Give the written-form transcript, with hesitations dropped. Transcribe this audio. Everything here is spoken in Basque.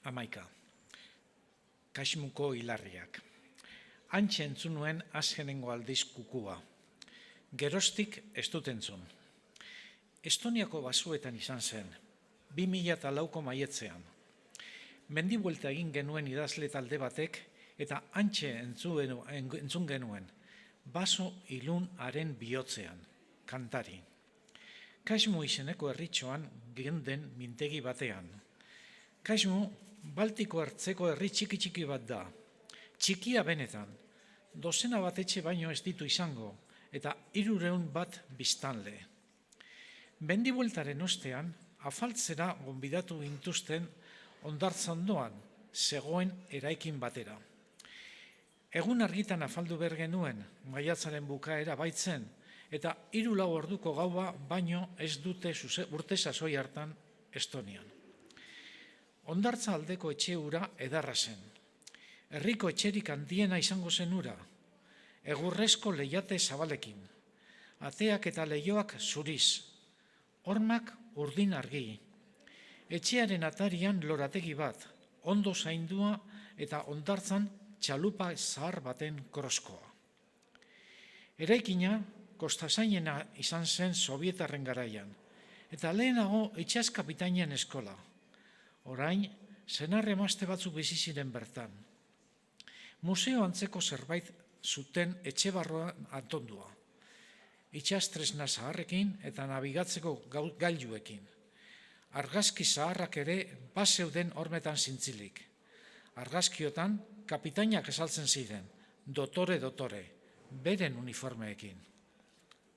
Amaika. Kasmuko hilarriak. Hantxe entzun nuen azkenengo aldiz kukua. Geroztik ez dut entzun. Estoniako basuetan izan zen, 2004ko maietzean. Mendibuelta egin genuen idazle talde batek eta hantxe entzun genuen, baso ilun haren bihotzean, kantari. Kasmu izeneko herritxoan geunden mintegi batean. Kasmu, Baltiko ertzeko herri txiki bat da. Txikia benetan, dozena bat etxe baino ez ditu izango, eta 300 bat biztanle. Mendibueltaren ostean, afaltzera gonbidatu gintuzten Hondartzandoan zegoen eraikin batera. Egun argitan afaldu behar genuen, maiatzaren bukaera baitzen, eta 3-4 orduko gaua baino ez dute urte sasoi hartan Estonian. Hondartza aldeko etxe hura edarra zen. Herriko etxerik handiena izango zen hura, egurrezko leiate zabalekin, ateak eta leihoak zuriz, hormak urdin argi. Etxearen atarian lorategi bat, ondo zaindua eta hondartzan txalupa zahar baten kroskoa. Eraikina kostazainena izan zen Sobietarren garaian, eta lehenago itxas kapitainen eskola. Orain, senar-emazte batzuk bizi ziren bertan. Museo antzeko zerbait zuten etxe barruan antondua. Itxas tresna zaharrekin eta nabigatzeko gailuekin. Argazki zaharrak ere bazeuden hormetan zintzilik. Argazkiotan kapitainak esaltzen ziren, dotore, beren uniformeekin.